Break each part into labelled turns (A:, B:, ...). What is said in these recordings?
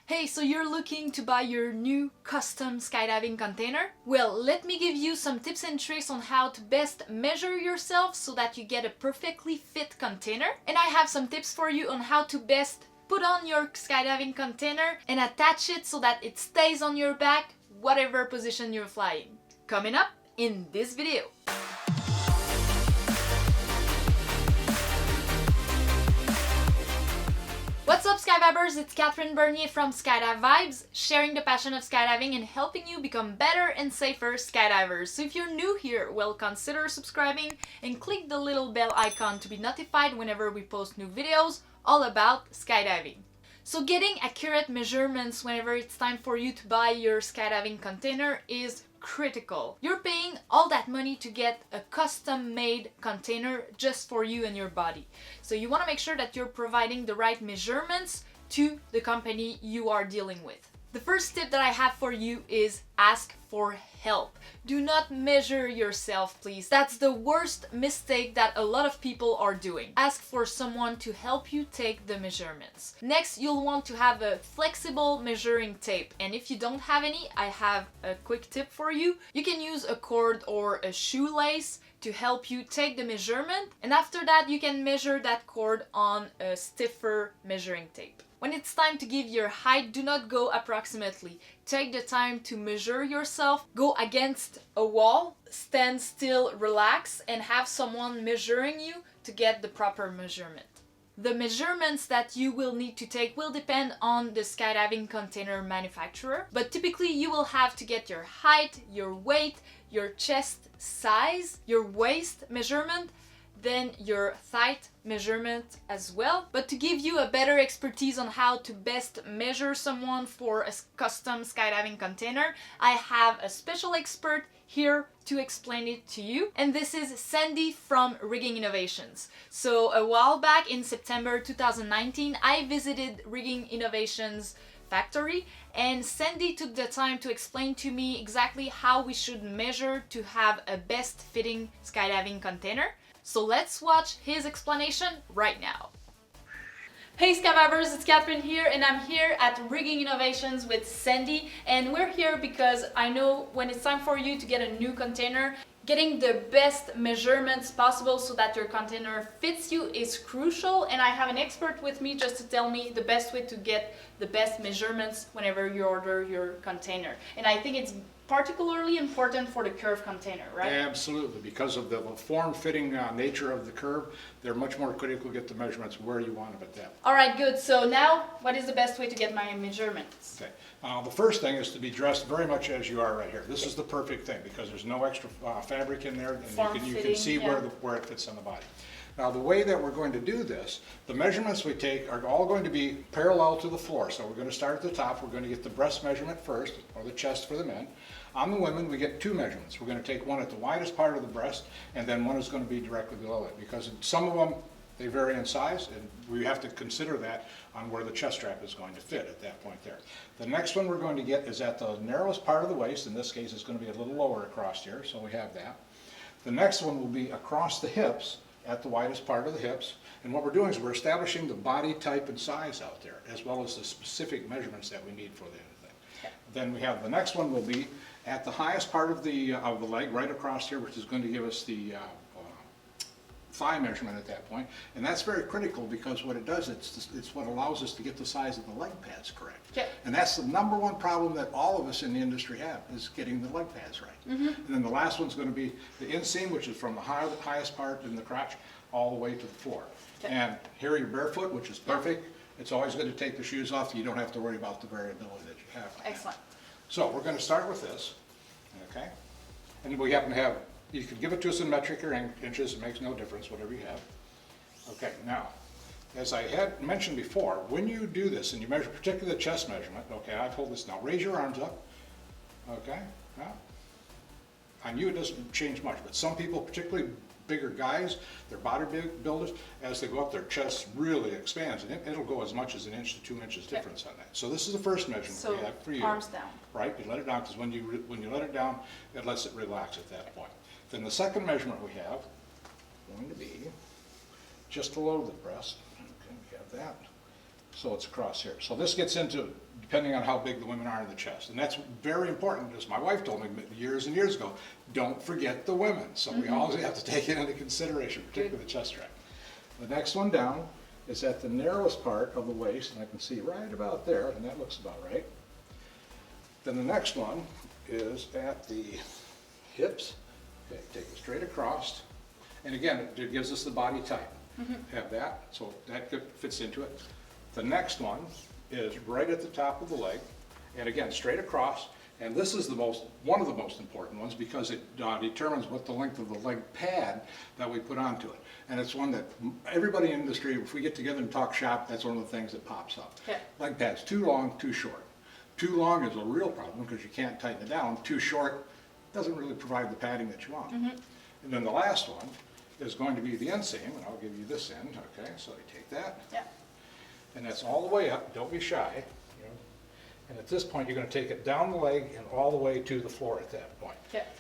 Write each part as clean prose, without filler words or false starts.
A: Hey, so you're looking to buy your new custom skydiving container? Well, let me give you some tips and tricks on how to best measure yourself so that you get a perfectly fit container. And I have some tips for you on how to best put on your skydiving container and attach it so that it stays on your back, whatever position you're flying. Coming up in this video. What's up, Skydivers? It's Catherine Bernier from Skydive Vibes, sharing the passion of skydiving and helping you become better and safer skydivers. So if you're new here, well, consider subscribing and click the little bell icon to be notified whenever we post new videos all about skydiving. So getting accurate measurements whenever it's time for you to buy your skydiving container is critical. You're paying all that money to get a custom-made container just for you and your body. So you want to make sure that you're providing the right measurements to the company you are dealing with. The first tip that I have for you is ask for help. Do not measure yourself, please. That's the worst mistake that a lot of people are doing. Ask for someone to help you take the measurements. Next, you'll want to have a flexible measuring tape. And if you don't have any, I have a quick tip for you. You can use a cord or a shoelace to help you take the measurement. And after that, you can measure that cord on a stiffer measuring tape. When it's time to give your height, do not go approximately. Take the time to measure yourself. Go against a wall, stand still, relax, and have someone measuring you to get the proper measurement. The measurements that you will need to take will depend on the skydiving container manufacturer, but typically you will have to get your height, your weight, your chest size, your waist measurement, then your thigh measurement as well. But to give you a better expertise on how to best measure someone for a custom skydiving container, I have a special expert here to explain it to you. And this is Sandy from Rigging Innovations. So a while back in September 2019, I visited Rigging Innovations factory, and Sandy took the time to explain to me exactly how we should measure to have a best fitting skydiving container. So let's watch his explanation right now. Hey Skydivers, it's Catherine here, and I'm here at Rigging Innovations with Sandy, and we're here because I know when it's time for you to get a new container, getting the best measurements possible so that your container fits you is crucial, and I have an expert with me just to tell me the best way to get the best measurements whenever you order your container. And I think it's particularly important for the curved container, right?
B: Absolutely, because of the form-fitting nature of the curve, they're much more critical to get the measurements where you want them at that.
A: All right, good. So now, what is the best way to get my measurements?
B: Okay. The first thing is to be dressed very much as you are right here. This is the perfect thing because there's no extra fabric in there, and you can see where it fits on the body. Now, the way that we're going to do this, the measurements we take are all going to be parallel to the floor. So we're going to start at the top. We're going to get the breast measurement first, or the chest for the men. On the women, we get two measurements. We're going to take one at the widest part of the breast, and then one is going to be directly below it, because some of them, they vary in size, and we have to consider that on where the chest strap is going to fit at that point there. The next one we're going to get is at the narrowest part of the waist. In this case, it's going to be a little lower across here, so we have that. The next one will be across the hips, at the widest part of the hips, and what we're doing is we're establishing the body type and size out there, as well as the specific measurements that we need for the thing. Okay. Then we have the next one will be at the highest part of the leg, right across here, which is going to give us the thigh measurement at that point, and that's very critical because what it does, it's what allows us to get the size of the leg pads correct. Okay. And that's the number one problem that all of us in the industry have, is getting the leg pads right. Mm-hmm. And then the last one's going to be the inseam, which is from the highest part in the crotch all the way to the floor. Okay. And here you're barefoot, which is perfect. Yep. It's always good to take the shoes off. You don't have to worry about the variability that you have.
A: Excellent.
B: So we're going to start with this, okay? And we happen to have, you can give it to us in metric or inches, it makes no difference, whatever you have. Okay, now, as I had mentioned before, when you do this and you measure, particularly the chest measurement, okay, I hold this now, raise your arms up, okay, now, on you it doesn't change much, but some people, particularly bigger guys, their bodybuilders, as they go up, their chest really expands, and it'll go as much as an inch to 2 inches difference on that. So this is the first measurement we have for you.
A: Arms down.
B: Right, you let it down, because when you let it down, it lets it relax at that point. Then the second measurement we have going to be just below the breast. Okay, we have that. So it's across here. So this gets into depending on how big the women are in the chest. And that's very important, as my wife told me years and years ago, don't forget the women. So we always have to take it into consideration, particularly the chest strap. The next one down is at the narrowest part of the waist, and I can see right about there, and that looks about right. Then the next one is at the hips. Okay, take it straight across. And again, it gives us the body type. Have that, so that fits into it. The next one is right at the top of the leg, and again, straight across. And this is one of the most important ones because it determines what the length of the leg pad that we put onto it. And it's one that everybody in the industry, if we get together and talk shop, that's one of the things that pops up. Yeah. Leg pads, too long, too short. Too long is a real problem because you can't tighten it down. Too short doesn't really provide the padding that you want. And then the last one is going to be the inseam, and I'll give you this end, okay? So you take that, and that's all the way up, don't be shy. You know? And at this point, you're gonna take it down the leg and all the way to the floor at that point.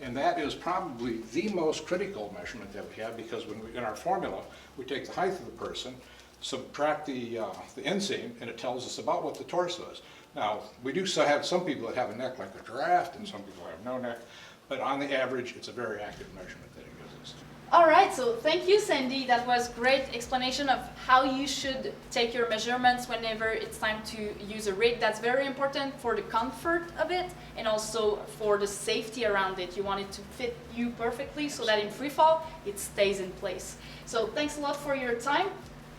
B: And that is probably the most critical measurement that we have because in our formula, we take the height of the person, subtract the inseam, and it tells us about what the torso is. Now, we do have some people that have a neck like a giraffe, and some people have no neck, but on the average, it's a very accurate measurement that it gives us.
A: All right, so thank you, Sandy. That was great explanation of how you should take your measurements whenever it's time to use a rig. That's very important for the comfort of it and also for the safety around it. You want it to fit you perfectly so that in free fall, it stays in place. So thanks a lot for your time.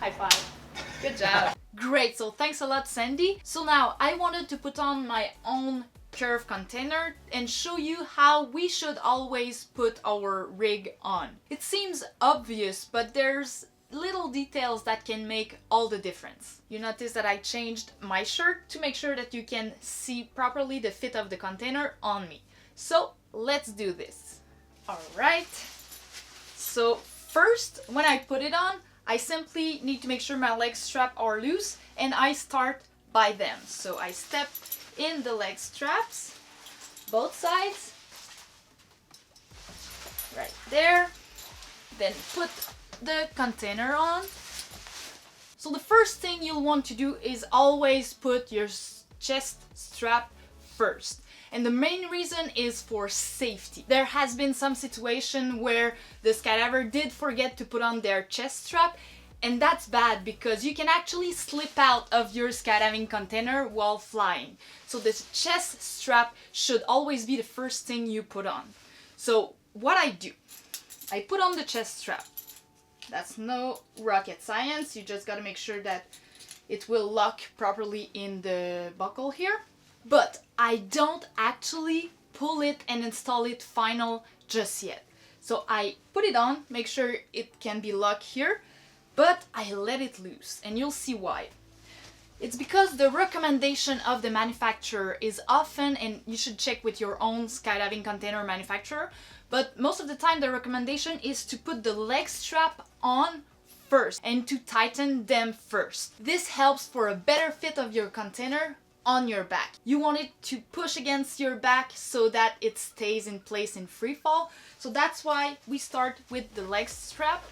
A: High five. Good job. Great, so thanks a lot, Sandy. So now I wanted to put on my own curve container and show you how we should always put our rig on. It seems obvious, but there's little details that can make all the difference. You notice that I changed my shirt to make sure that you can see properly the fit of the container on me. So let's do this. All right. So first, when I put it on, I simply need to make sure my leg straps are loose, and I start by them. So I step in the leg straps, both sides, right there, then put the container on. So the first thing you'll want to do is always put your chest strap first. And the main reason is for safety. There has been some situation where the skydiver did forget to put on their chest strap, and that's bad because you can actually slip out of your skydiving container while flying. So this chest strap should always be the first thing you put on. So what I do, I put on the chest strap. That's no rocket science. You just gotta make sure that it will lock properly in the buckle here. But I don't actually pull it and install it final just yet. So I put it on, make sure it can be locked here, but I let it loose, and you'll see why. It's because the recommendation of the manufacturer is often, and you should check with your own skydiving container manufacturer, but most of the time the recommendation is to put the leg strap on first and to tighten them first. This helps for a better fit of your container on your back. You want it to push against your back so that it stays in place in free fall. So that's why we start with the leg strap.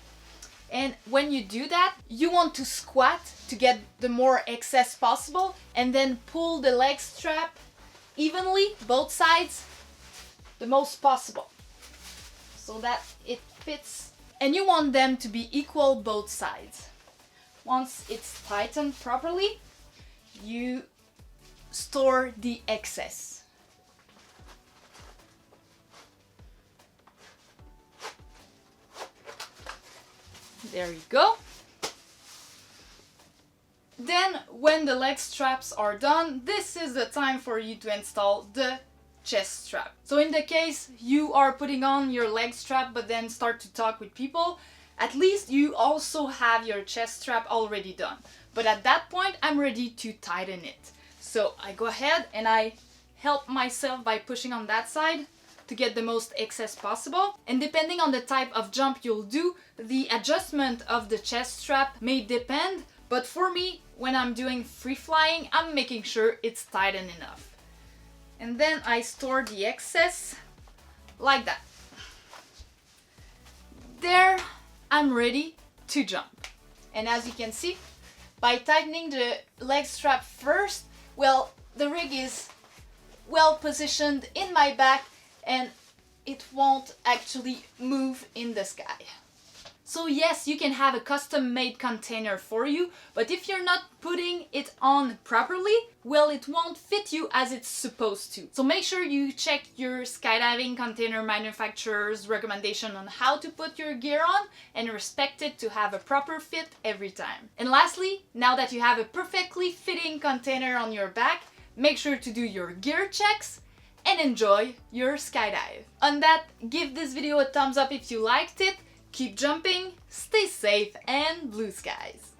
A: And when you do that, you want to squat to get the more excess possible and then pull the leg strap evenly, both sides, the most possible, so that it fits. And you want them to be equal both sides. Once it's tightened properly, you store the excess. There you go. Then when the leg straps are done, this is the time for you to install the chest strap. So in the case you are putting on your leg strap but then start to talk with people, at least you also have your chest strap already done. But at that point I'm ready to tighten it. So I go ahead and I help myself by pushing on that side to get the most excess possible. And depending on the type of jump you'll do, the adjustment of the chest strap may depend, but for me, when I'm doing free flying, I'm making sure it's tightened enough. And then I store the excess like that. There, I'm ready to jump. And as you can see, by tightening the leg strap first, well, the rig is well positioned in my back and it won't actually move in the sky. So yes, you can have a custom-made container for you, but if you're not putting it on properly, well, it won't fit you as it's supposed to. So make sure you check your skydiving container manufacturer's recommendation on how to put your gear on and respect it to have a proper fit every time. And lastly, now that you have a perfectly fitting container on your back, make sure to do your gear checks and enjoy your skydive. On that, give this video a thumbs up if you liked it. Keep jumping, stay safe, and blue skies!